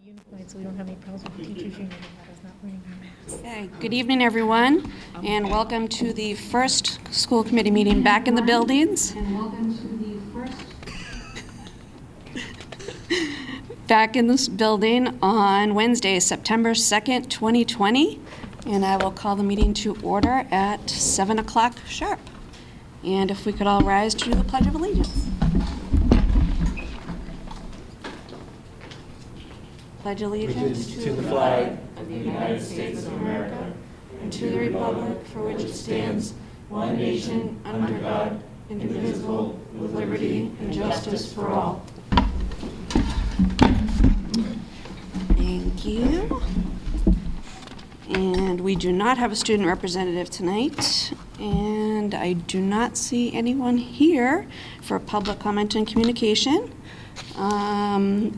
unified, so we don't have any problems with the teachers union about us not wearing our masks. Okay, good evening, everyone, and welcome to the first school committee meeting back in the buildings. Back in this building on Wednesday, September 2nd, 2020, and I will call the meeting to order at 7 o'clock sharp. And if we could all rise to do the Pledge of Allegiance. Pledge allegiance to the flag of the United States of America and to the republic for which it stands, one nation, under God, indivisible, with liberty and justice for all. Thank you. And we do not have a student representative tonight, and I do not see anyone here for public comment and communication.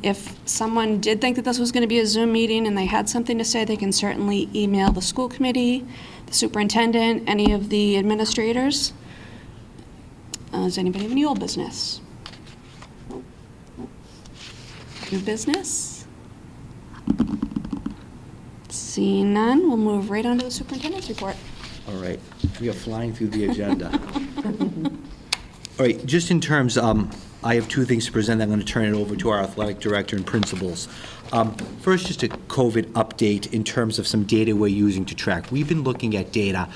If someone did think that this was going to be a Zoom meeting and they had something to say, they can certainly email the school committee, the superintendent, any of the administrators. Does anybody have any old business? New business? Seeing none, we'll move right on to the superintendent's report. All right, we are flying through the agenda. All right, just in terms, I have two things to present. I'm going to turn it over to our athletic director and principals. First, just a COVID update in terms of some data we're using to track. We've been looking at data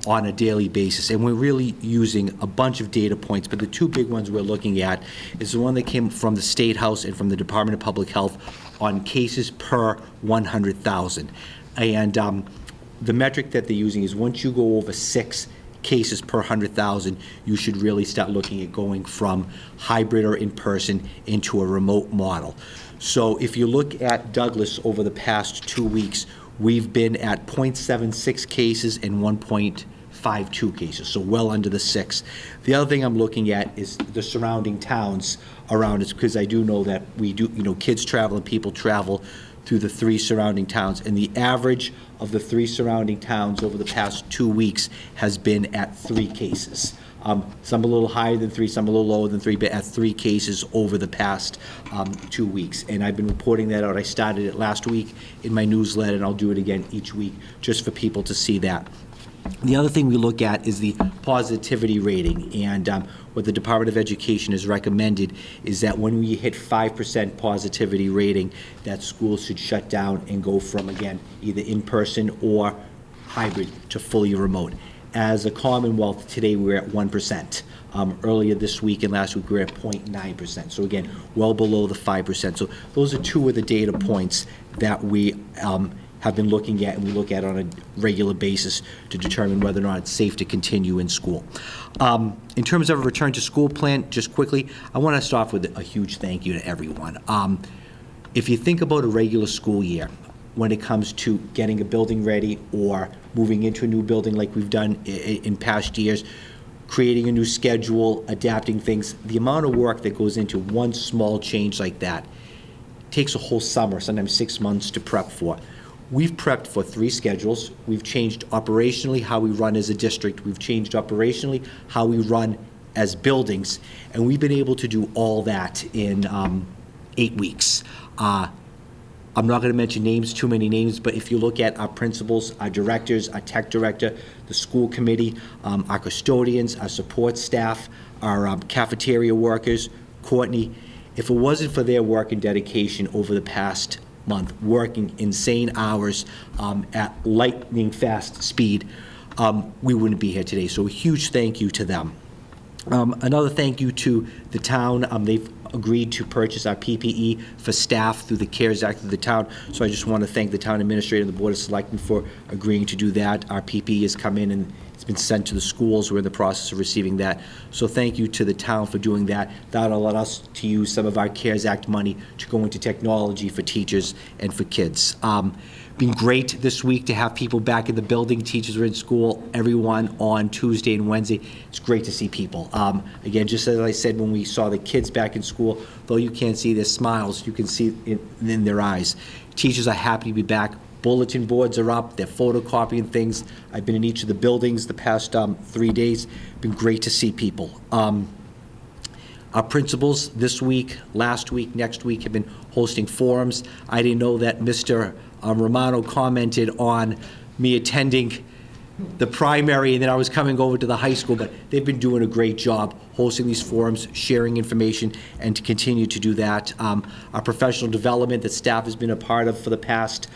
on a daily basis, and we're really using a bunch of data points, but the two big ones we're looking at is the one that came from the State House and from the Department of Public Health on cases per 100,000. And the metric that they're using is once you go over 6 cases per 100,000, you should really start looking at going from hybrid or in-person into a remote model. So if you look at Douglas over the past 2 weeks, we've been at 0.76 cases and 1.52 cases, so well under the 6. The other thing I'm looking at is the surrounding towns around us, because I do know that we do, kids travel and people travel through the 3 surrounding towns, and the average of the 3 surrounding towns over the past 2 weeks has been at 3 cases. Some a little higher than 3, some a little lower than 3, but at 3 cases over the past 2 weeks. And I've been reporting that out. I started it last week in my newsletter, and I'll do it again each week just for people to see that. The other thing we look at is the positivity rating, and what the Department of Education has recommended is that when we hit 5% positivity rating, that schools should shut down and go from, again, either in-person or hybrid to fully remote. As a Commonwealth, today we're at 1%. Earlier this week and last week we were at 0.9%. So again, well below the 5%. So those are two of the data points that we have been looking at, and we look at on a regular basis to determine whether or not it's safe to continue in school. In terms of a return to school plan, just quickly, I want to start off with a huge thank you to everyone. If you think about a regular school year, when it comes to getting a building ready or moving into a new building like we've done in past years, creating a new schedule, adapting things, the amount of work that goes into one small change like that takes a whole summer, sometimes 6 months to prep for. We've prepped for 3 schedules. We've changed operationally how we run as a district. We've changed operationally how we run as buildings. And we've been able to do all that in 8 weeks. I'm not going to mention names, too many names, but if you look at our principals, our directors, our tech director, the school committee, our custodians, our support staff, our cafeteria workers, Courtney, if it wasn't for their work and dedication over the past month, working insane hours at lightning fast speed, we wouldn't be here today. So a huge thank you to them. Another thank you to the town. They've agreed to purchase our PPE for staff through the CARES Act of the town. So I just want to thank the town administrator and the Board of Selectmen for agreeing to do that. Our PPE has come in and it's been sent to the schools. We're in the process of receiving that. So thank you to the town for doing that. That allowed us to use some of our CARES Act money to go into technology for teachers and for kids. Been great this week to have people back in the building. Teachers are in school, everyone on Tuesday and Wednesday. It's great to see people. Again, just as I said when we saw the kids back in school, though you can't see their smiles, you can see it in their eyes. Teachers are happy to be back. Bulletin boards are up. They're photocopying things. I've been in each of the buildings the past 3 days. Been great to see people. Our principals this week, last week, next week have been hosting forums. I didn't know that Mr. Romano commented on me attending the primary, and then I was coming over to the high school, but they've been doing a great job hosting these forums, sharing information, and to continue to do that. Our professional development that staff has been a part of for the past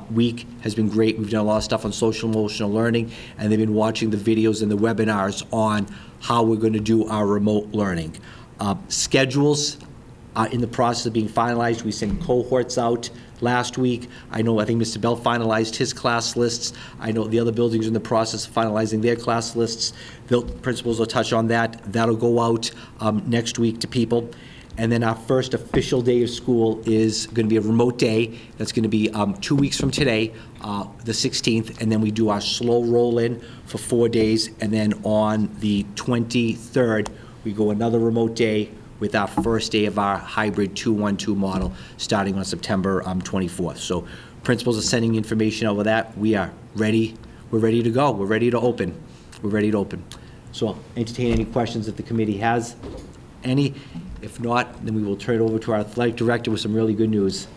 week has been great. We've done a lot of stuff on social emotional learning, and they've been watching the videos and the webinars on how we're going to do our remote learning. Schedules are in the process of being finalized. We sent cohorts out last week. I think Mr. Bell finalized his class lists. I know the other buildings are in the process of finalizing their class lists. The principals will touch on that. That'll go out next week to people. And then our first official day of school is going to be a remote day. That's going to be 2 weeks from today, the 16th, and then we do our slow roll-in for 4 days, and then on the 23rd, we go another remote day with our first day of our hybrid 2-1-2 model starting on September 24th. So principals are sending information over that. We are ready. We're ready to go. We're ready to open. We're ready to open. So I'll entertain any questions that the committee has. Any? If not, then we will turn it over to our athletic director with some really good news.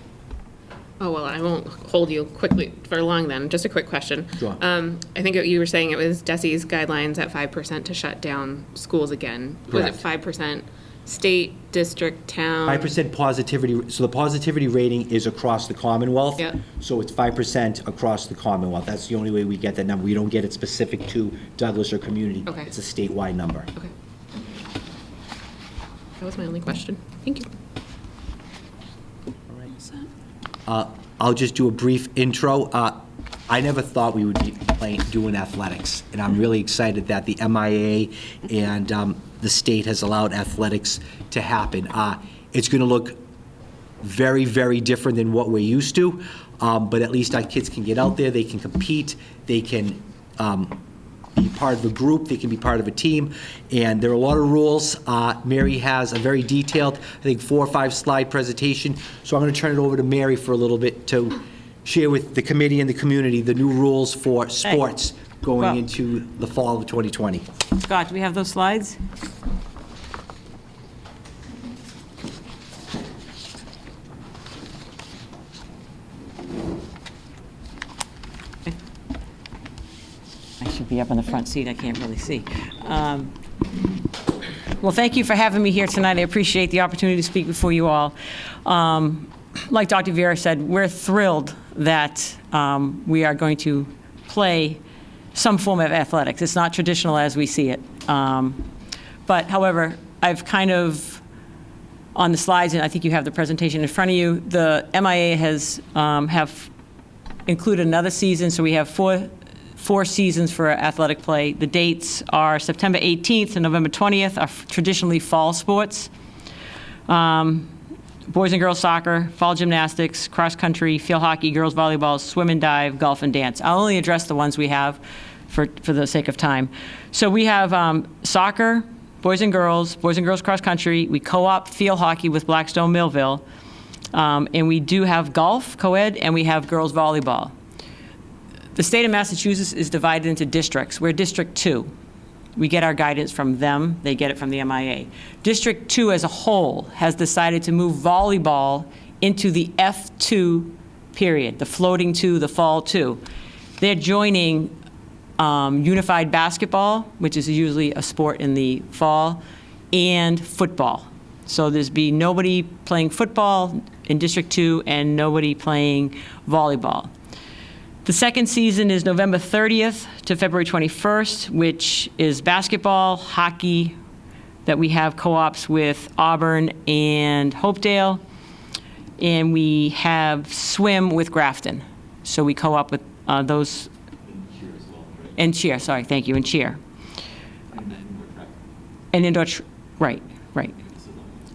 Oh, well, I won't hold you quickly for long then. Just a quick question. Sure. I think you were saying it was DESE's guidelines at 5% to shut down schools again. Correct. Was it 5% state, district, town? 5% positivity, so the positivity rating is across the Commonwealth. Yeah. So it's 5% across the Commonwealth. That's the only way we get that number. We don't get it specific to Douglas or community. Okay. It's a statewide number. Okay. That was my only question. Thank you. I'll just do a brief intro. I never thought we would be doing athletics, and I'm really excited that the MIA and the state has allowed athletics to happen. It's going to look very, very different than what we're used to, but at least our kids can get out there, they can compete, they can be part of a group, they can be part of a team, and there are a lot of rules. Mary has a very detailed, I think, 4 or 5 slide presentation, so I'm going to turn it over to Mary for a little bit to share with the committee and the community the new rules for sports going Well- into the fall of 2020. Scott, do we have those slides? I should be up in the front seat, I can't really see. Well, thank you for having me here tonight. I appreciate the opportunity to speak before you all. Like Dr. Vera said, we're thrilled that we are going to play some form of athletics. It's not traditional as we see it. But however, I've kind of, on the slides, and I think you have the presentation in front of you, the MIA has have included another season, so we have four seasons for athletic play. The dates are September 18th and November 20th are traditionally fall sports. Boys and girls soccer, fall gymnastics, cross country, field hockey, girls volleyball, swim and dive, golf and dance. I'll only address the ones we have for the sake of time. So we have soccer, boys and girls cross country. We co-op field hockey with Blackstone Millville. And we do have golf, co-ed, and we have girls volleyball. The state of Massachusetts is divided into districts. We're District 2. We get our guidance from them. They get it from the MIA. District 2 as a whole has decided to move volleyball into the F2 period, the floating 2, the fall 2. They're joining unified basketball, which is usually a sport in the fall, and football. So there's be nobody playing football in District 2 and nobody playing volleyball. The second season is November 30th to February 21st, which is basketball, hockey, that we have co-ops with Auburn and Hopedale, and we have swim with Grafton. So we co-op with those. And cheer, sorry, thank you, and cheer. And indoor, right.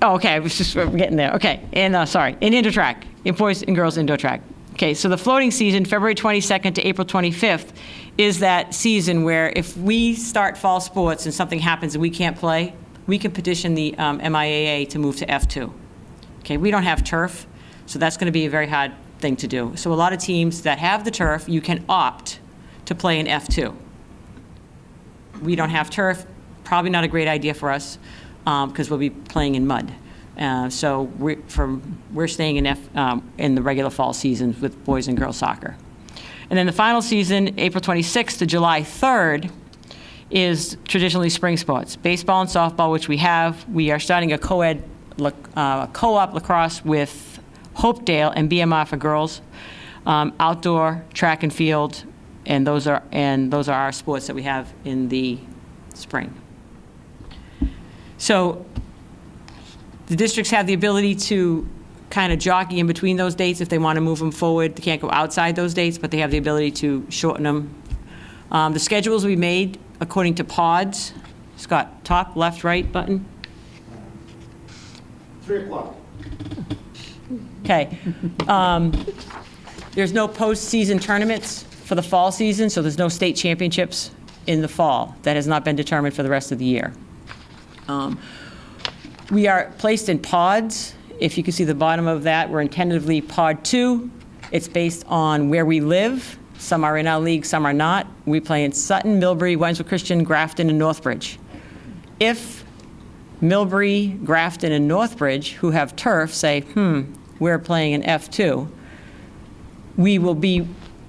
Oh, okay, I was just getting there, okay. And, sorry, and indoor track, in boys and girls indoor track. Okay, so the floating season, February 22nd to April 25th, is that season where if we start fall sports and something happens and we can't play, we can petition the MIAA to move to F2. Okay, we don't have turf, so that's going to be a very hard thing to do. So a lot of teams that have the turf, you can opt to play in F2. We don't have turf, probably not a great idea for us. because we'll be playing in mud. So we're staying in the regular fall season with boys and girls soccer. And then the final season, April 26th to July 3rd, is traditionally spring sports. Baseball and softball, which we have. We are starting a co-op lacrosse with Hopedale and BMR for girls. Outdoor track and field, and those are our sports that we have in the spring. So the districts have the ability to kind of jockey in between those dates if they want to move them forward. They can't go outside those dates, but they have the ability to shorten them. The schedules we made according to pods. Scott, top, left, right button? 3 o'clock. Okay. There's no postseason tournaments for the fall season, so there's no state championships in the fall. That has not been determined for the rest of the year. We are placed in pods. If you can see the bottom of that, we're in tentatively pod 2. It's based on where we live. Some are in our league, some are not. We play in Sutton, Millbury, Waynesville Christian, Grafton, and Northbridge. If Millbury, Grafton, and Northbridge, who have turf, say, we're playing in F2, we will be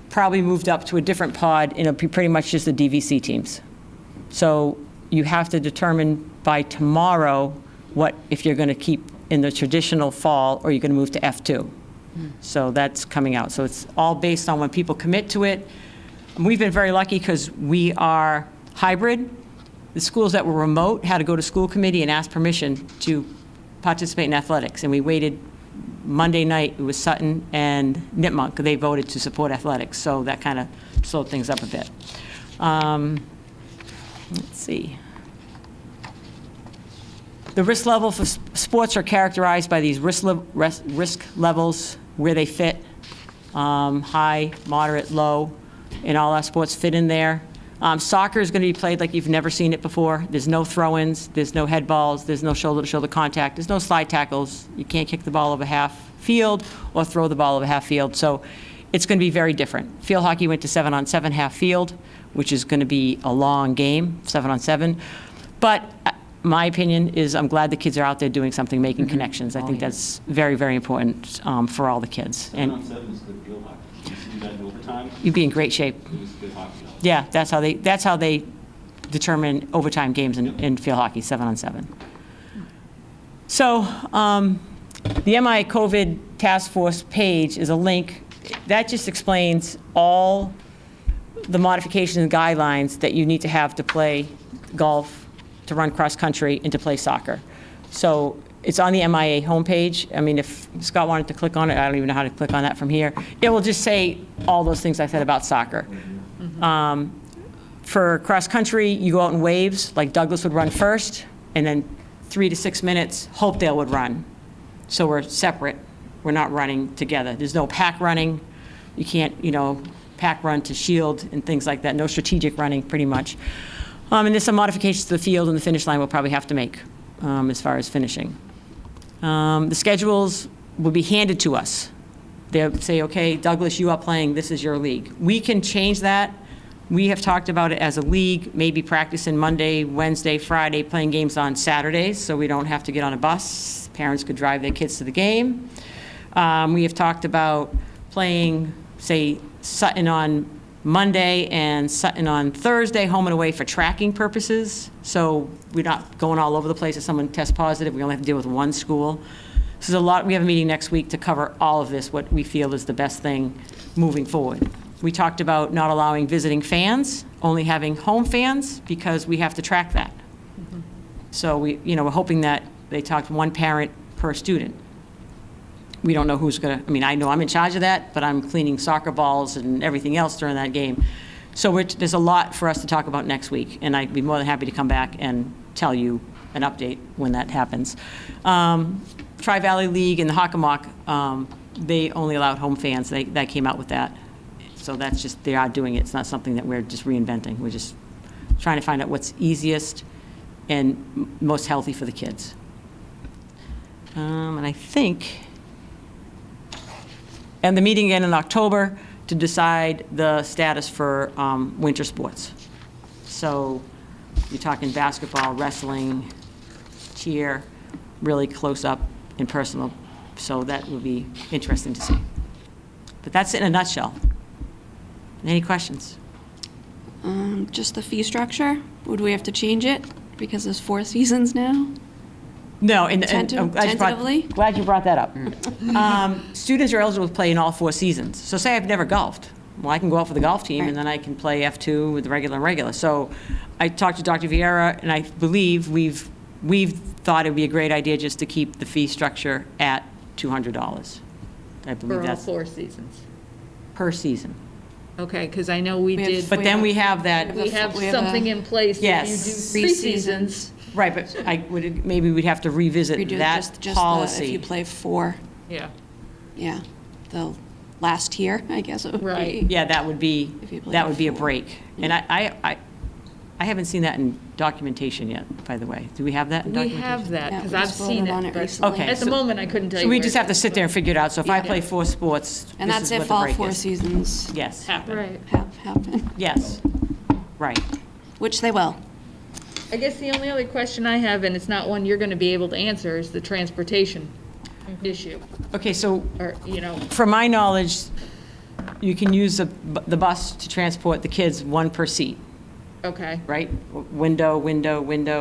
probably moved up to a different pod, and it'll be pretty much just the DVC teams. So you have to determine by tomorrow if you're going to keep in the traditional fall or you're going to move to F2. So that's coming out. So it's all based on when people commit to it. And we've been very lucky because we are hybrid. The schools that were remote had to go to school committee and ask permission to participate in athletics. And we waited Monday night, it was Sutton and Nipmuc. They voted to support athletics. So that kind of slowed things up a bit. Let's see. The risk level for sports are characterized by these risk levels, where they fit, high, moderate, low, and all our sports fit in there. Soccer is going to be played like you've never seen it before. There's no throw-ins, there's no head balls, there's no shoulder-to-shoulder contact, there's no slide tackles. You can't kick the ball over half field or throw the ball over half field. So it's going to be very different. Field hockey went to 7-on-7 half field, which is going to be a long game, 7-on-7. But my opinion is I'm glad the kids are out there doing something, making connections. I think that's very, very important for all the kids. 7-on-7 is good field hockey. You see that in overtime? You'd be in great shape. It was good hockey. Yeah, that's how they determine overtime games in field hockey, 7-on-7. So the MI COVID Task Force page is a link. That just explains all the modifications and guidelines that you need to have to play golf, to run cross country, and to play soccer. So it's on the MIA homepage. I mean, if Scott wanted to click on it, I don't even know how to click on that from here. It will just say all those things I said about soccer. For cross country, you go out in waves, like Douglas would run first, and then 3 to 6 minutes, Hopedale would run. So we're separate. We're not running together. There's no pack running. You can't, pack run to shield and things like that. No strategic running, pretty much. And there's some modifications to the field and the finish line we'll probably have to make as far as finishing. The schedules will be handed to us. They'll say, okay, Douglas, you are playing, this is your league. We can change that. We have talked about it as a league, maybe practicing Monday, Wednesday, Friday, playing games on Saturdays, so we don't have to get on a bus. Parents could drive their kids to the game. We have talked about playing, say, Sutton on Monday and Sutton on Thursday, home and away for tracking purposes. So we're not going all over the place if someone tests positive. We only have to deal with one school. So there's a lot. We have a meeting next week to cover all of this, what we feel is the best thing moving forward. We talked about not allowing visiting fans, only having home fans, because we have to track that. So we're hoping that they talked one parent per student. We don't know who's going to, I know I'm in charge of that, but I'm cleaning soccer balls and everything else during that game. So there's a lot for us to talk about next week, and I'd be more than happy to come back and tell you an update when that happens. Tri-Valley League and the Hockomock, they only allowed home fans. That came out with that. So that's just, they are doing it. It's not something that we're just reinventing. We're just trying to find out what's easiest and most healthy for the kids. And I think, and the meeting again in October to decide the status for winter sports. So you're talking basketball, wrestling, last year, really close up and personal. So that would be interesting to see. But that's it in a nutshell. Any questions? Just the fee structure, would we have to change it because there's 4 seasons now? No, and I'm Tentatively? glad you brought that up. Students are eligible to play in all 4 seasons. So say I've never golfed. Well, I can go out for the golf team, and then I can play F2 with the regular and regular. So I talked to Dr. Vieira, and I believe we've thought it'd be a great idea just to keep the fee structure at $200. I believe For all that's 4 seasons. per season. Okay, because I know we We have- did, But then we have that, we have we have something a- in place if you Yes. do 3 seasons. right, but maybe we'd have to revisit Redo that just if you policy. play 4, Yeah. yeah, the last year, I guess it would be. Right. Yeah, that would be If you play a 4. break. And I haven't seen that in documentation yet, by the way. Do we have that in We documentation? have that, Yeah, because we I've just seen voted on it, it but recently. Okay. at the moment, I couldn't tell you. So we where just it have to is, sit there and figure it out. So if I Yeah. play 4 sports, And this that's is if what the all break 4 is. seasons Yes, Happen. Right. happen, yes, right. which they will. I guess the only other question I have, and it's not one you're going to be able to answer, is the transportation issue. Okay, so Or, from my knowledge, you can use the bus to transport the kids, 1 per seat, okay. right? Window,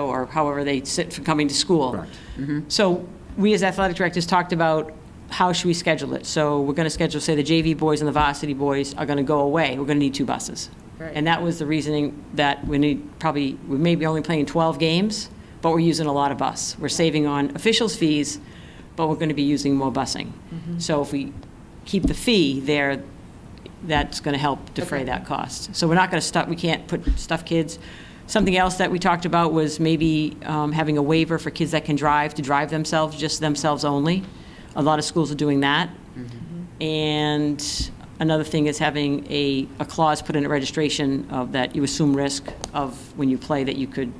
or however they sit for coming to school. Correct. So we as athletic directors talked about how should we schedule it? So we're going to schedule, say, the JV boys and the varsity boys are going to go away. We're going to need 2 buses. Right. And that was the reasoning that we may be only playing 12 games, but we're using a lot of bus. We're saving on officials' fees, but we're going to be using more busing. So if we keep the fee there, that's going to help defray Okay. that cost. So we're not going to we can't stuff kids. Something else that we talked about was maybe having a waiver for kids that can drive, to drive themselves, just themselves only. A lot of schools are doing that. And another thing is having a clause put in at registration of that you assume risk of when you play that you could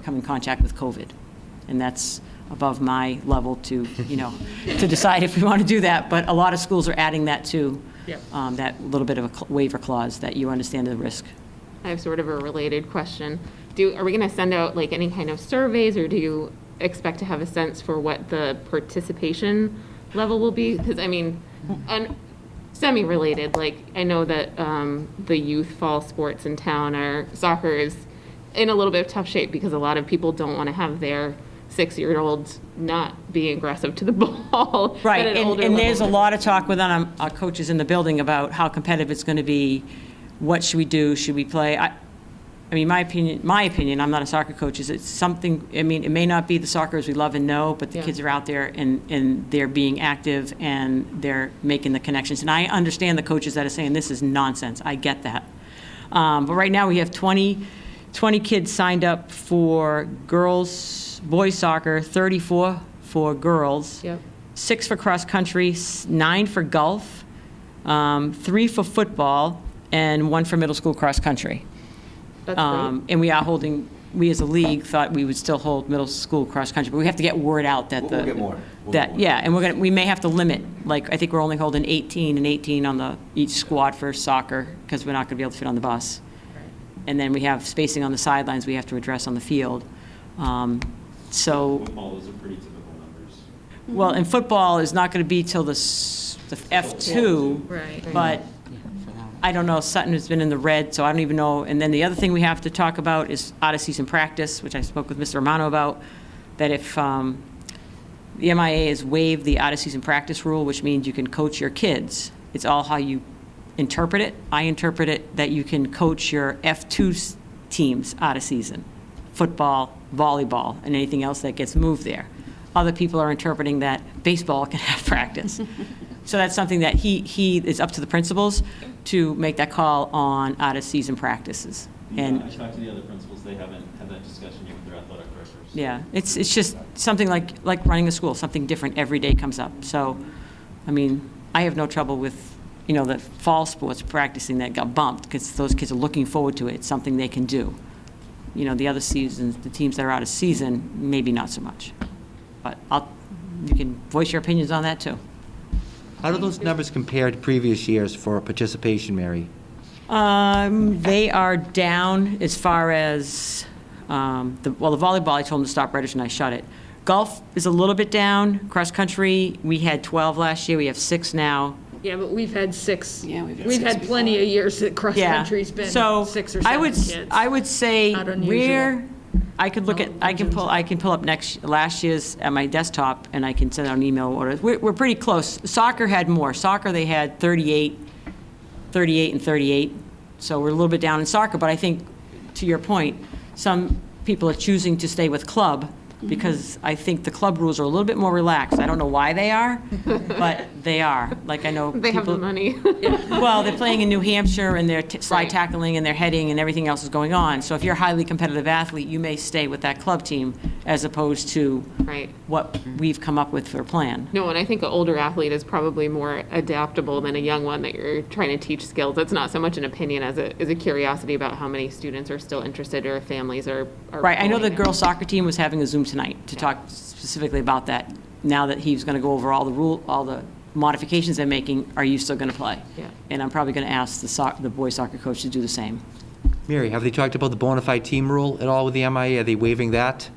come in contact with COVID. And that's above my level to, to decide if we want to do that. But a lot of schools are adding that too. Yep. That little bit of a waiver clause that you understand the risk. I have sort of a related question. Are we going to send out like any kind of surveys, or do you expect to have a sense for what the participation level will be? Because semi-related, like I know that the youth fall sports in town soccer is in a little bit of tough shape because a lot of people don't want to have their 6-year-olds not being aggressive to the ball. Right, at an older and there's a level. lot of talk with our coaches in the building about how competitive it's going to be. What should we do? Should we play? My opinion, I'm not a soccer coach, is it's something, it may not be the soccer as we love and know, but the Yeah. kids are out there and they're being active and they're making the connections. And I understand the coaches that are saying this is nonsense. I get that. But right now we have 20 kids signed up for boys soccer, 34 for girls. Yep. 6 for cross country, 9 for golf, 3 for football, and 1 for middle school cross country. That's great. And we as a league thought we would still hold middle school cross country, but we have to get word out that We'll get more. We'll get more. Yeah, and we may have to limit, like, I think we're only holding 18 and 18 on each squad for soccer, because we're not going to be able to fit on the bus. And then we have spacing on the sidelines we have to address on the field. So, Football, those are pretty typical numbers. well, and football is not going to be till the F2. Right. But I don't know, Sutton has been in the red, so I don't even know. And then the other thing we have to talk about is out-of-season practice, which I spoke with Mr. Romano about, that if the MIA has waived the out-of-season practice rule, which means you can coach your kids. It's all how you interpret it. I interpret it that you can coach your F2 teams out of season, football, volleyball, and anything else that gets moved there. Other people are interpreting that baseball can have practice. So that's something that he is up to the principals to make that call on out-of-season practices. And I talked to the other principals, they haven't had that discussion yet with their athletic directors. yeah, it's just something like running a school, something different every day comes up. So, I have no trouble with, the fall sports practicing that got bumped, because those kids are looking forward to it. It's something they can do. The other seasons, the teams that are out of season, maybe not so much. But you can voice your opinions on that, too. How do those numbers compare to previous years for participation, Mary? They are down as far as The volleyball, I told them to stop right as soon as I shut it. Golf is a little bit down. Cross country, we had 12 last year, we have 6 now. Yeah, but we've had 6. Yeah, we've had We've 6 had plenty of years that cross-country's been So 6 or I 7 would, kids. I would say Not unusual. where, I could look at, I can pull up last year's at my desktop, and I can send out an email order. We're pretty close. Soccer had more. Soccer, they had 38 and 38, so we're a little bit down in soccer, but I think, to your point, some people are choosing to stay with club, because I think the club rules are a little bit more relaxed. I don't know why they are, but they are. Like, I know They have the people- money. Well, they're playing in New Hampshire, and they're slide Right. tackling, and they're heading, and everything else is going on. So if you're a highly competitive athlete, you may stay with that club team as opposed to Right. what we've come up with for a plan. No, and I think an older athlete is probably more adaptable than a young one that you're trying to teach skills. It's not so much an opinion as a curiosity about how many students are still interested or families are Right, I know the following it. girls' soccer team was having a Zoom tonight to talk specifically about that. Now that he's going to go over all the modifications they're making, are you still going to play? Yeah. And I'm probably going to ask the boys' soccer coach to do the same. Mary, have they talked about the bona fide team rule at all with the MIA? Are they waiving that?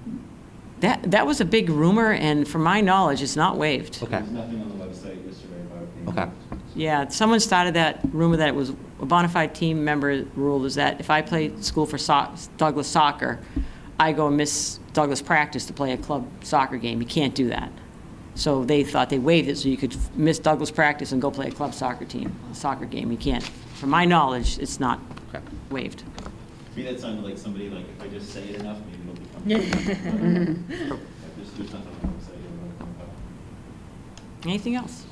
That was a big rumor, and from my knowledge, it's not waived. Okay, There's nothing on the website yesterday about. okay. Yeah, someone started that rumor that it was a bona fide team member rule is that if I play school for Douglas soccer, I go and miss Douglas practice to play a club soccer game. You can't do that. So they thought they waived it so you could miss Douglas practice and go play a club soccer game. You can't. From my knowledge, it's not Okay. waived. To me, that sounded like somebody, like, if I just say it enough, maybe it'll become. If just do something on the website, it'll come up. Anything else?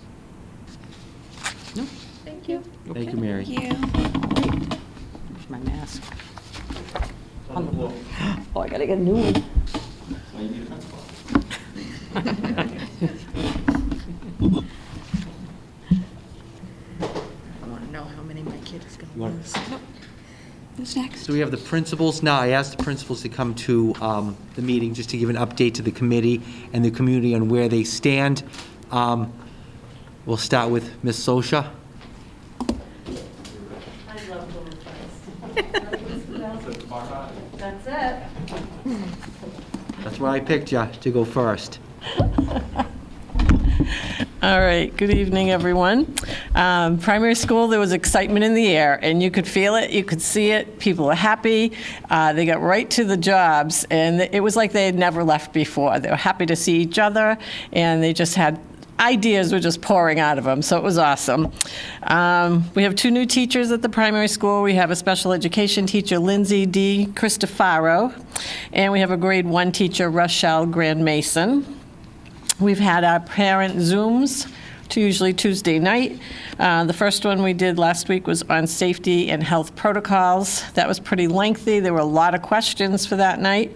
No? Thank you. Thank you, Mary. Thank you. Where's my mask? On the floor. Oh, I gotta get a new one. That's why you need a principal. I want to know how many my kid is going You to want- lose. Who's next? So we have the principals now. I asked the principals to come to the meeting just to give an update to the committee and the community on where they stand. We'll start with Ms. Sosha. That's why I picked you to go first. All right, good evening, everyone. Primary school, there was excitement in the air, and you could feel it, you could see it. People were happy. They got right to the jobs, and it was like they had never left before. They were happy to see each other, and they just had ideas were just pouring out of them, so it was awesome. We have 2 new teachers at the primary school. We have a special education teacher, Lindsay D. Cristofaro, and we have a grade 1 teacher, Rochelle Grand Mason. We've had our parent Zooms, usually Tuesday night. The first one we did last week was on safety and health protocols. That was pretty lengthy. There were a lot of questions for that night.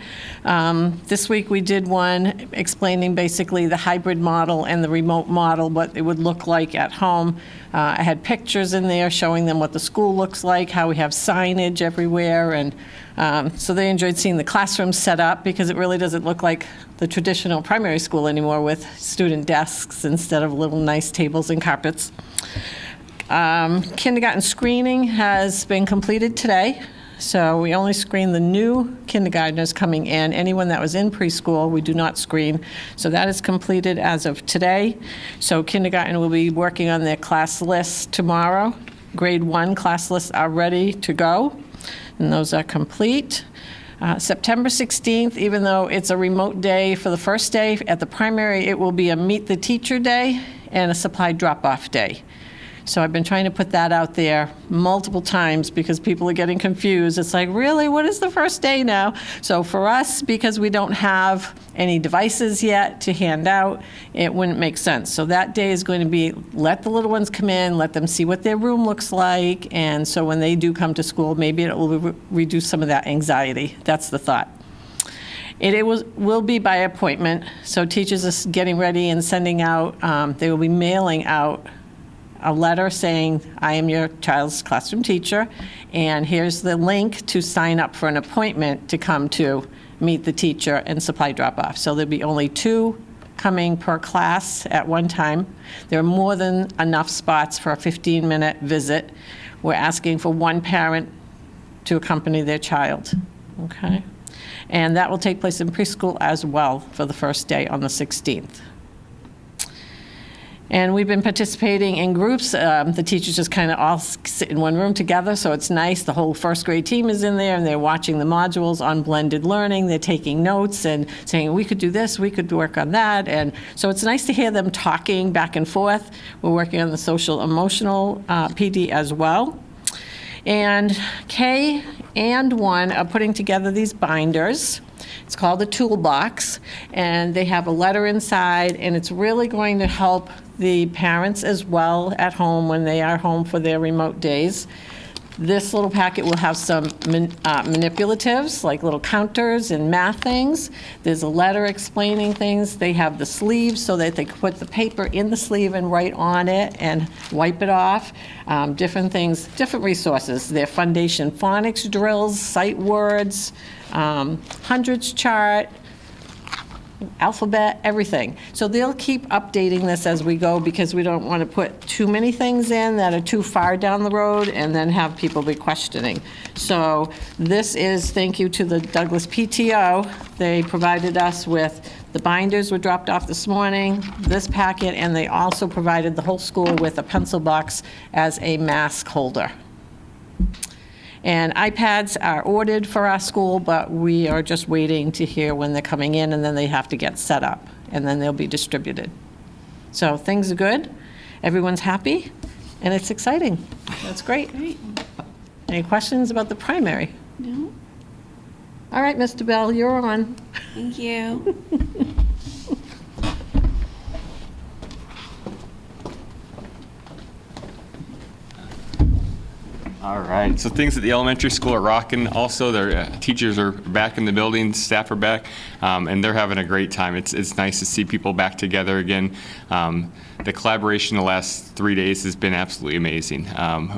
This week we did one explaining basically the hybrid model and the remote model, what it would look like at home. I had pictures in there showing them what the school looks like, how we have signage everywhere, and so they enjoyed seeing the classroom set up because it really doesn't look like the traditional primary school anymore with student desks instead of little nice tables and carpets. Kindergarten screening has been completed today. So we only screen the new kindergartners coming in. Anyone that was in preschool, we do not screen. So that is completed as of today. So kindergarten will be working on their class lists tomorrow. Grade 1 class lists are ready to go, and those are complete. September 16th, even though it's a remote day for the first day at the primary, it will be a meet the teacher day and a supply drop-off day. So I've been trying to put that out there multiple times because people are getting confused. It's like, really, what is the first day now? So for us, because we don't have any devices yet to hand out, it wouldn't make sense. So that day is going to be, let the little ones come in, let them see what their room looks like, and so when they do come to school, maybe it will reduce some of that anxiety. That's the thought. It will be by appointment, so teachers are getting ready and sending out, they will be mailing out a letter saying, I am your child's classroom teacher, and here's the link to sign up for an appointment to come to meet the teacher and supply drop-off. So there'll be only 2 coming per class at one time. There are more than enough spots for a 15-minute visit. We're asking for 1 parent to accompany their child, okay? And that will take place in preschool as well for the first day on the 16th. And we've been participating in groups. The teachers just kind of all sit in one room together, so it's nice. The whole first grade team is in there, and they're watching the modules on blended learning. They're taking notes and saying, we could do this, we could work on that. And so it's nice to hear them talking back and forth. We're working on the social emotional PD as well. And Kay and One are putting together these binders. It's called a toolbox, and they have a letter inside, and it's really going to help the parents as well at home when they are home for their remote days. This little packet will have some manipulatives, like little counters and math things. There's a letter explaining things. They have the sleeves so that they can put the paper in the sleeve and write on it and wipe it off. Different things, different resources. Their foundation phonics drills, sight words, hundreds chart, alphabet, everything. So they'll keep updating this as we go because we don't want to put too many things in that are too far down the road and then have people be questioning. So this is thank you to the Douglas PTO. They provided us with the binders were dropped off this morning, this packet, and they also provided the whole school with a pencil box as a mask holder. And iPads are ordered for our school, but we are just waiting to hear when they're coming in, and then they have to get set up, and then they'll be distributed. So things are good, everyone's happy, and it's exciting. That's great. Any questions about the primary? No? All right, Mr. Bell, you're on. Thank you. All right, so things at the elementary school are rocking. Also, their teachers are back in the building, staff are back, and they're having a great time. It's nice to see people back together again. The collaboration the last 3 days has been absolutely amazing.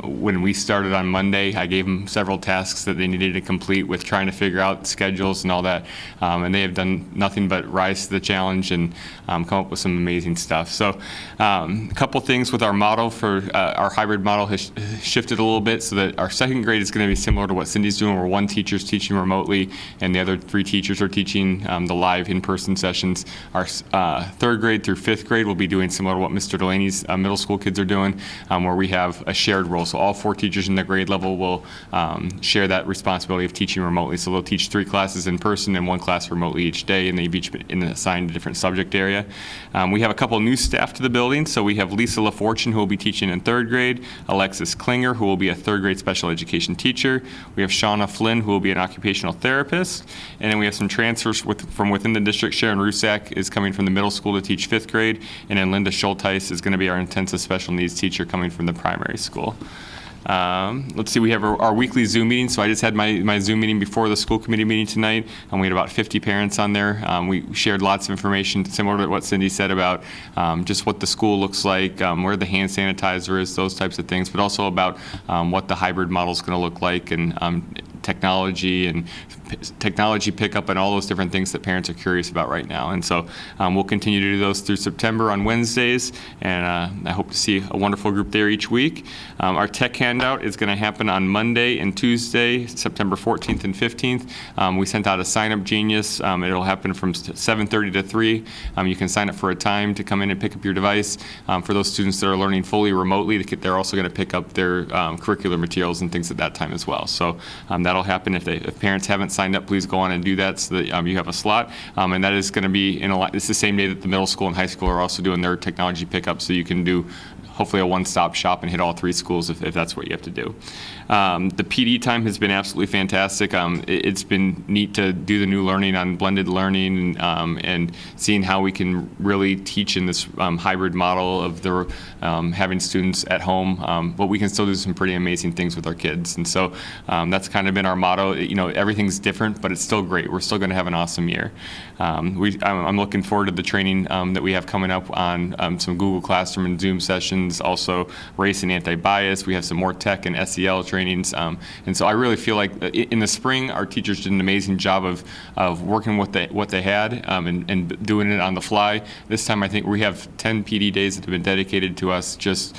When we started on Monday, I gave them several tasks that they needed to complete with trying to figure out schedules and all that, and they have done nothing but rise to the challenge and come up with some amazing stuff. So a couple things with our model for our hybrid model has shifted a little bit so that our second grade is going to be similar to what Cindy's doing, where one teacher's teaching remotely and the other 3 teachers are teaching the live in-person sessions. Our third grade through fifth grade will be doing similar to what Mr. Delaney's middle school kids are doing, where we have a shared role. So all 4 teachers in the grade level will share that responsibility of teaching remotely. So they'll teach 3 classes in person and 1 class remotely each day, and they've each been assigned a different subject area. We have a couple new staff to the building. So we have Lisa LaFortune, who will be teaching in 3rd grade, Alexis Klinger, who will be a 3rd grade special education teacher. We have Shauna Flynn, who will be an occupational therapist. And then we have some transfers from within the district. Sharon Rusak is coming from the middle school to teach 5th grade, and then Linda Schulteis is going to be our intensive special needs teacher coming from the primary school. Let's see, we have our weekly Zoom meeting. So I just had my Zoom meeting before the school committee meeting tonight, and we had about 50 parents on there. We shared lots of information similar to what Cindy said about just what the school looks like, where the hand sanitizer is, those types of things, but also about what the hybrid model is going to look like, and technology pickup and all those different things that parents are curious about right now. And so we'll continue to do those through September on Wednesdays, and I hope to see a wonderful group there each week. Our tech handout is going to happen on Monday and Tuesday, September 14th and 15th. We sent out a sign-up genius. It'll happen from 7:30 to 3. You can sign up for a time to come in and pick up your device. For those students that are learning fully remotely, they're also going to pick up their curricular materials and things at that time as well. So that'll happen. If parents haven't signed up, please go on and do that so that you have a slot. And that is going to be it's the same day that the middle school and high school are also doing their technology pickup, so you can do hopefully a one-stop shop and hit all 3 schools if that's what you have to do. The PD time has been absolutely fantastic. It's been neat to do the new learning on blended learning and seeing how we can really teach in this hybrid model of having students at home, but we can still do some pretty amazing things with our kids. And so that's kind of been our motto. Everything's different, but it's still great. We're still going to have an awesome year. I'm looking forward to the training that we have coming up on some Google Classroom and Zoom sessions, also race and anti-bias. We have some more tech and SEL trainings. And so I really feel like in the spring, our teachers did an amazing job of working what they had and doing it on the fly. This time, I think we have 10 PD days that have been dedicated to us just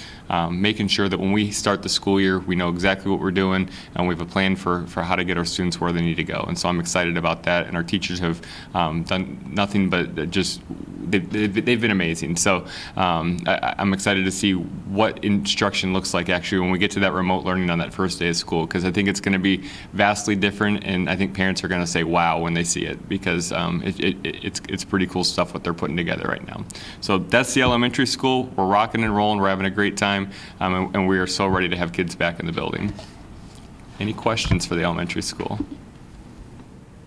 making sure that when we start the school year, we know exactly what we're doing, and we have a plan for for how to get our students where they need to go. And so I'm excited about that. And our teachers have done nothing but just, they've been amazing. So I'm excited to see what instruction looks like actually when we get to that remote learning on that first day of school, because I think it's going to be vastly different. And I think parents are going to say, wow, when they see it, because it's pretty cool stuff what they're putting together right now. So that's the elementary school. We're rocking and rolling. We're having a great time. And we are so ready to have kids back in the building. Any questions for the elementary school?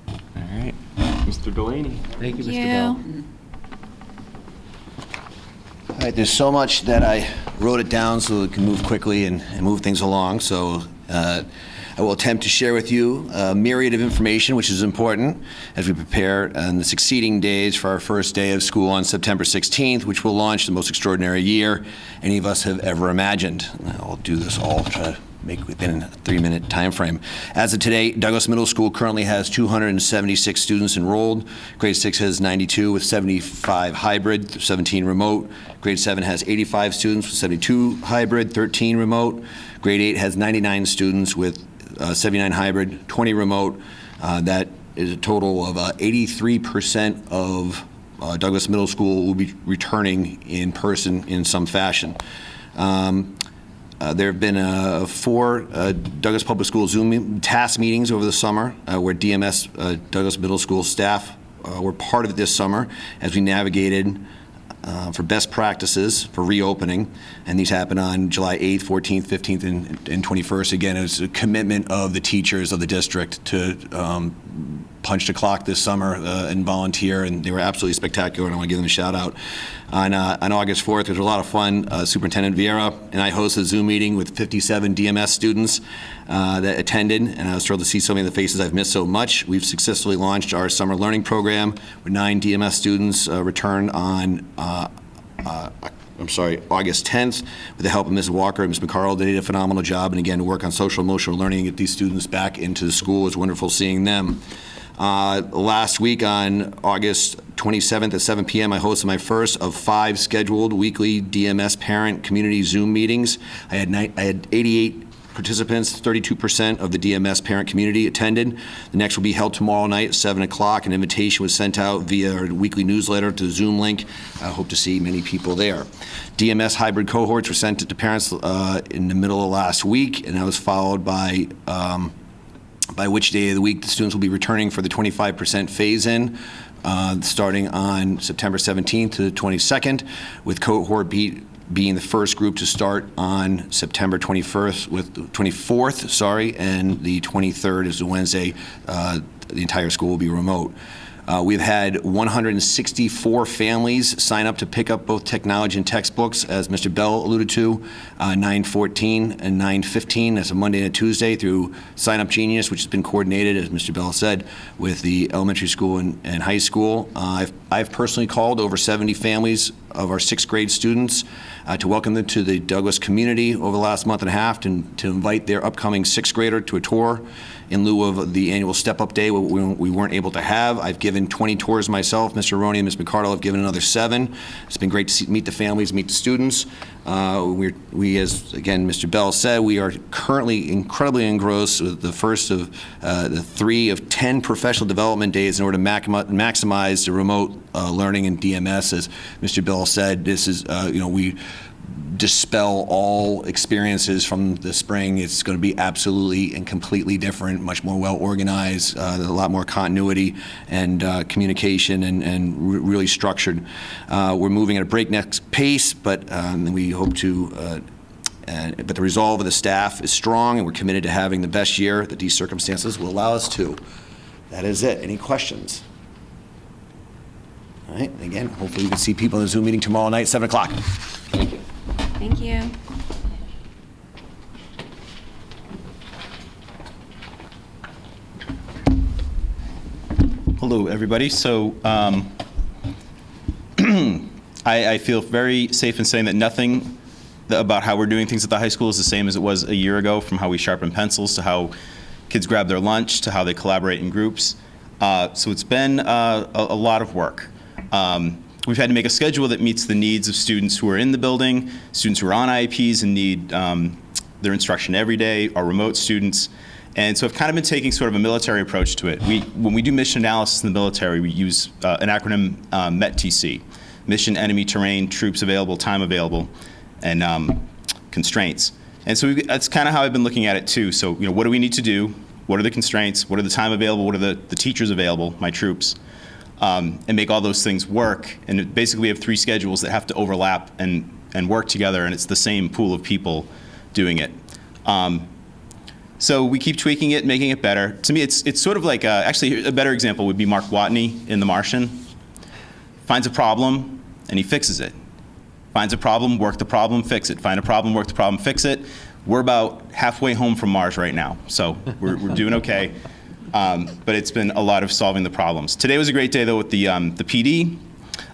All right, Mr. Delaney. Thank you, Mr. you. Bell. All right, there's so much that I wrote it down so we can move quickly and move things along. So I will attempt to share with you a myriad of information, which is important as we prepare in the succeeding days for our first day of school on September 16th, which will launch the most extraordinary year any of us have ever imagined. I'll do this all, try to make within a 3-minute time frame. As of today, Douglas Middle School currently has 276 students enrolled. Grade 6 has 92 with 75 hybrid, 17 remote. Grade 7 has 85 students with 72 hybrid, 13 remote. Grade 8 has 99 students with 79 hybrid, 20 remote. That is a total of 83% of Douglas Middle School will be returning in person in some fashion. There have been 4 Douglas Public School Zoom task meetings over the summer where DMS Douglas Middle School staff were part of it this summer as we navigated for best practices for reopening, and these happen on July 8th, 14th, 15th, and 21st. Again, it's a commitment of the teachers of the district to punch the clock this summer and volunteer, and they were absolutely spectacular, and I want to give them a shout out. On August 4th, it was a lot of fun. Superintendent Vieira and I hosted a Zoom meeting with 57 DMS students that attended, and I was thrilled to see so many of the faces I've missed so much. We've successfully launched our summer learning program with 9 DMS students returned on August 10th, with the help of Ms. Walker and Ms. McCarl. They did a phenomenal job, and again, to work on social emotional learning and get these students back into the school. It was wonderful seeing them. Last week on August 27th at 7 p.m., I hosted my first of 5 scheduled weekly DMS parent community Zoom meetings. I had 88 participants, 32% of the DMS parent community attended. The next will be held tomorrow night at 7 o'clock. An invitation was sent out via our weekly newsletter to the Zoom link. I hope to see many people there. DMS hybrid cohorts were sent to parents in the middle of last week, and that was followed by which day of the week the students will be returning for the 25% phase-in, starting on September 17th to the 22nd, with cohort B being the first group to start on September 24th, and the 23rd is the Wednesday. The entire school will be remote. We've had 164 families sign up to pick up both technology and textbooks, as Mr. Bell alluded to, 9/14 and 9/15. That's a Monday and a Tuesday through Sign Up Genius, which has been coordinated, as Mr. Bell said, with the elementary school and high school. I've personally called over 70 families of our 6th grade students to welcome them to the Douglas community over the last month and a half, to invite their upcoming 6th grader to a tour in lieu of the annual step-up day we weren't able to have. I've given 20 tours myself. Mr. Roney and Ms. McCardle have given another 7. It's been great to meet the families, meet the students. We, as again Mr. Bell said, we are currently incredibly engrossed with the first of the 3 of 10 professional development days in order to maximize the remote learning in DMS. As Mr. Bell said, this is, we dispel all experiences from the spring. It's going to be absolutely and completely different, much more well organized, a lot more continuity and communication, and really structured. We're moving at a breakneck pace, but we hope to. But the resolve of the staff is strong, and we're committed to having the best year that these circumstances will allow us to. That is it. Any questions? All right. Again, hopefully we can see people in the Zoom meeting tomorrow night, 7 o'clock. Thank you. Thank you. Hello, everybody. So I feel very safe in saying that nothing about how we're doing things at the high school is the same as it was a year ago, from how we sharpen pencils to how kids grab their lunch to how they collaborate in groups. So it's been a lot of work. We've had to make a schedule that meets the needs of students who are in the building, students who are on IEPs and need their instruction every day, our remote students, And so I've kind of been taking sort of a military approach to it. When we do mission analysis in the military, we use an acronym, METTC, Mission, Enemy, Terrain, Troops Available, Time Available, and Constraints. And so that's kind of how I've been looking at it too. So, what do we need to do? What are the constraints? What are the time available? What are the teachers available, my troops? And make all those things work. And basically we have 3 schedules that have to overlap and work together, and it's the same pool of people doing it. So we keep tweaking it, making it better. To me, it's sort of like, actually a better example would be Mark Watney in The Martian. Finds a problem, and he fixes it. Finds a problem, work the problem, fix it. Find a problem, work the problem, fix it. We're about halfway home from Mars right now, so we're doing okay. But it's been a lot of solving the problems. Today was a great day, though, with the PD.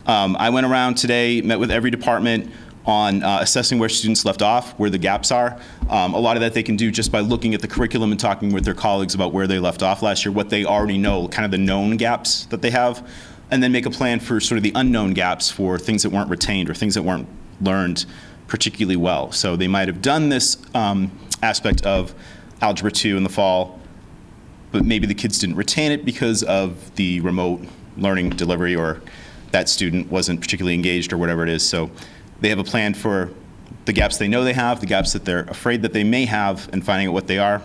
I went around today, met with every department on assessing where students left off, where the gaps are. A lot of that they can do just by looking at the curriculum and talking with their colleagues about where they left off last year, what they already know, kind of the known gaps that they have, and then make a plan for sort of the unknown gaps for things that weren't retained or things that weren't learned particularly well. So they might have done this aspect of Algebra 2 in the fall, but maybe the kids didn't retain it because of the remote learning delivery, or that student wasn't particularly engaged, or whatever it is. So they have a plan for the gaps they know they have, the gaps that they're afraid that they may have, and finding out what they are.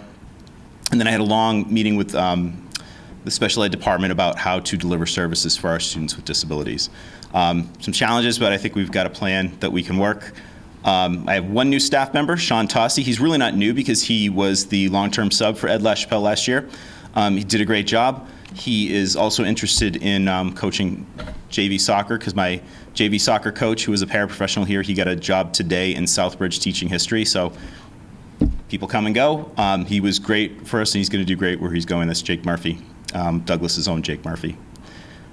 And then I had a long meeting with the special ed department about how to deliver services for our students with disabilities. Some challenges, but I think we've got a plan that we can work. I have one new staff member, Sean Tossi. He's really not new because he was the long-term sub for Ed LaChapelle last year. He did a great job. He is also interested in coaching JV soccer, because my JV soccer coach, who was a paraprofessional here, he got a job today in Southbridge teaching history. So people come and go. He was great for us, and he's going to do great where he's going. That's Jake Murphy, Douglas's own Jake Murphy.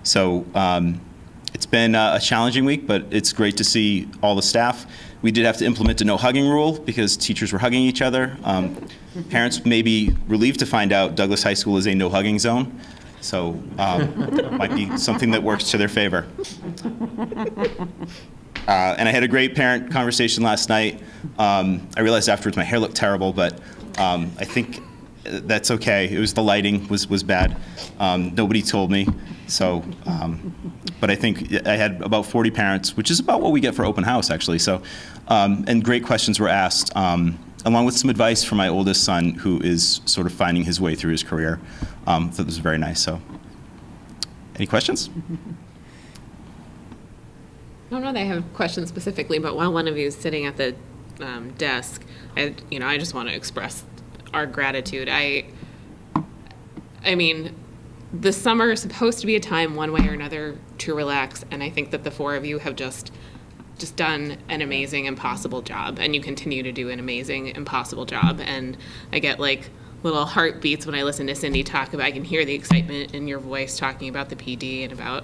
So it's been a challenging week, but it's great to see all the staff. We did have to implement a no hugging rule because teachers were hugging each other. Parents may be relieved to find out Douglas High School is a no hugging zone. So might be something that works to their favor. And I had a great parent conversation last night. I realized afterwards my hair looked terrible, but I think that's okay. It was the lighting was bad. Nobody told me. So, but I think I had about 40 parents, which is about what we get for open house, actually. So, and great questions were asked, along with some advice from my oldest son, who is sort of finding his way through his career. That was very nice. So, any questions? I don't know that I have questions specifically, but while one of you is sitting at the desk, I just want to express our gratitude. I mean, the summer is supposed to be a time, one way or another, to relax, and I think that the 4 of you have just done an amazing, impossible job, and you continue to do an amazing, impossible job. And I get like little heartbeats when I listen to Cindy talk about. I can hear the excitement in your voice talking about the PD and about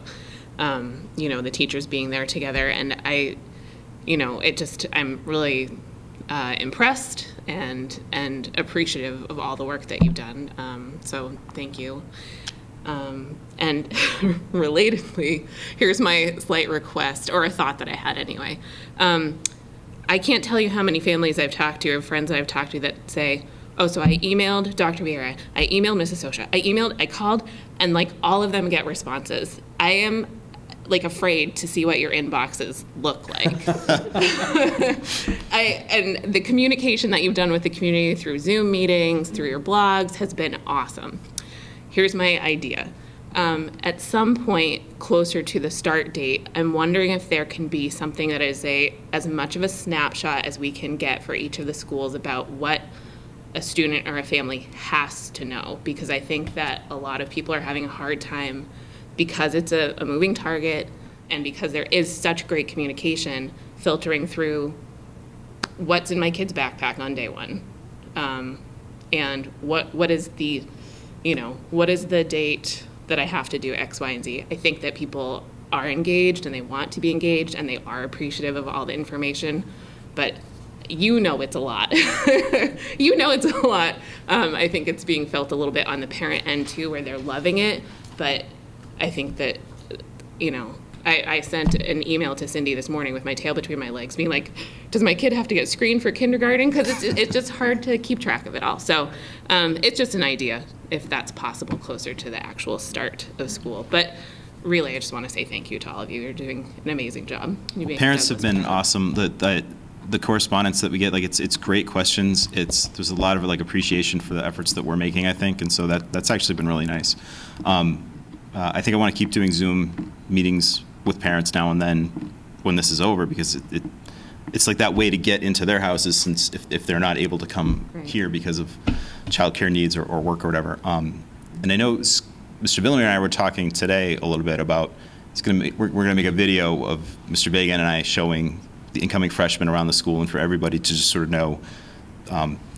the teachers being there together, and I'm really impressed and appreciative of all the work that you've done. So thank you. And relatedly, here's my slight request, or a thought that I had anyway. I can't tell you how many families I've talked to or friends I've talked to that say, oh, so I emailed Dr. Vieira, I emailed Mrs. Sosha, I called, and like all of them get responses. I am like afraid to see what your inboxes look like. And the communication that you've done with the community through Zoom meetings, through your blogs, has been awesome. Here's my idea. At some point closer to the start date, I'm wondering if there can be something that is as much of a snapshot as we can get for each of the schools about what a student or a family has to know, because I think that a lot of people are having a hard time because it's a moving target and because there is such great communication filtering through what's in my kid's backpack on day one, and what is the date that I have to do X, Y, and Z. I think that people are engaged and they want to be engaged and they are appreciative of all the information, but it's a lot. It's a lot. I think it's being felt a little bit on the parent end too, where they're loving it, but I think that, I sent an email to Cindy this morning with my tail between my legs, being like, does my kid have to get screened for kindergarten? Because it's just hard to keep track of it all. So it's just an idea, if that's possible, closer to the actual start of school. But really, I just want to say thank you to all of you. You're doing an amazing job. You make Parents have Douglas been proud. awesome. The correspondence that we get, like it's great questions. There's a lot of like appreciation for the efforts that we're making, I think, and so that's actually been really nice. I think I want to keep doing Zoom meetings with parents now and then when this is over, because it's like that way to get into their houses, since if they're not able to come Right. here because of childcare needs or work or whatever. And I know Mr. Villamere and I were talking today a little bit about we're going to make a video of Mr. Bagan and I showing the incoming freshmen around the school, and for everybody to just sort of know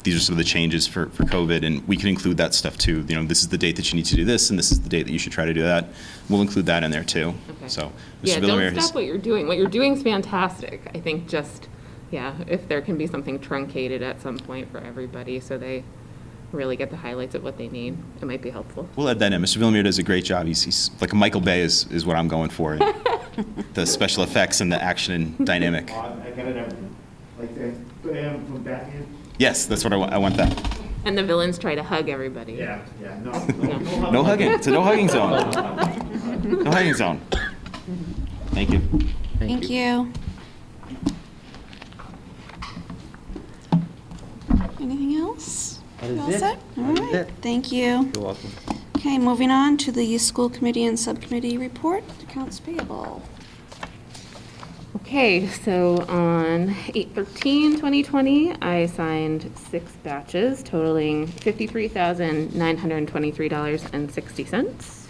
these are some of the changes for COVID, and we can include that stuff too. You know, this is the date that you need to do this, and this is the date that you should try to do that. We'll include that in there too. Okay. So, Yeah, Mr. don't Villamere stop what you're doing. What you're doing is fantastic. I think just, if there can be something truncated at some point for everybody so they really get the highlights of what they need, it might be helpful. we'll add that in. Mr. Villamere does a great job. He's like a Michael Bay is what I'm going for. The special effects and the action and dynamic. I got it, like that, from Batman? Yes, that's what I want that. And the villains try to hug everybody. Yeah, no. No hugging. It's a no hugging zone. No hugging zone. Thank you. Thank you. Anything else? That You is all it. set? All That is right, it. thank you. You're welcome. Okay, moving on to the school committee and subcommittee report, accounts payable. Okay, so on 8/13/2020, I signed 6 batches totaling $53,923.60.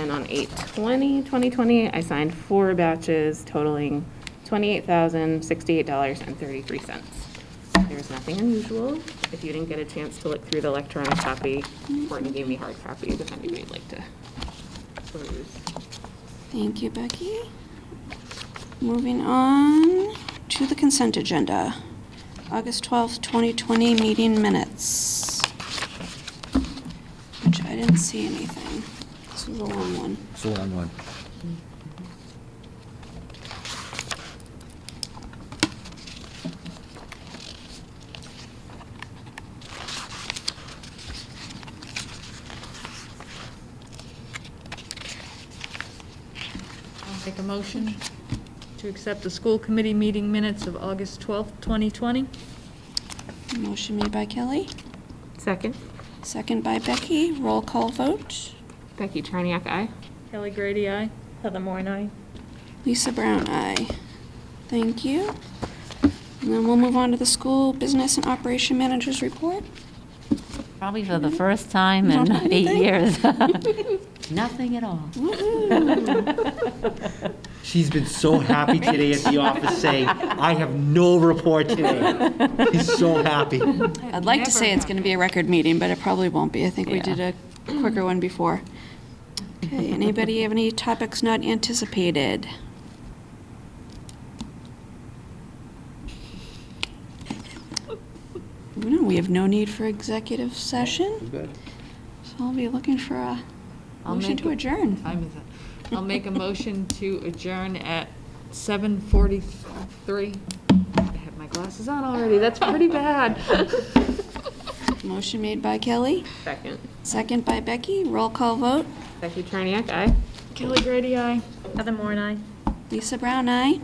And on 8/20/2020, I signed 4 batches totaling $28,068.33. There's nothing unusual. If you didn't get a chance to look through the electronic copy, Courtney gave me hard copies if anybody'd like to peruse. Thank you, Becky. Moving on to the consent agenda. August 12th, 2020 meeting minutes. Which I didn't see anything. This was a long one. It's a long one. I'll make a motion to accept the school committee meeting minutes of August 12th, 2020. Motion made by Kelly, Second, second by Becky. Roll call vote. Becky Charniak, aye. Kelly Grady, aye. Heather Moore and I. Lisa Brown, aye. Thank you. And then we'll move on to the school business and operation manager's report. Probably for the first time Not in anything? 8 years. Nothing at all. She's been so happy today at the office saying, I have no report today. She's so happy. I'd like to say it's going to be a record meeting, but it probably won't be. I think we did a quicker one before. Okay, anybody have any topics not anticipated? No, we have no need for executive session, Good. so I'll be looking for a I'll motion make to a- adjourn. Time is it? I'll make a motion to adjourn at 7:43. I have my glasses on already, that's pretty bad. Motion made by Kelly, Second, second by Becky. Roll call vote. Becky Charniak, aye. Kelly Grady, aye. Heather Moore and I. Lisa Brown, aye.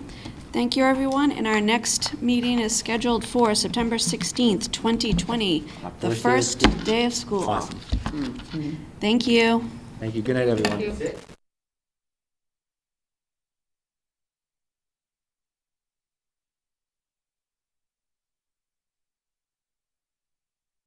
Thank you, everyone, and our next meeting is scheduled for September 16th, 2020, the First day of first day of school. Awesome. Thank you. Thank you. Good night, everyone.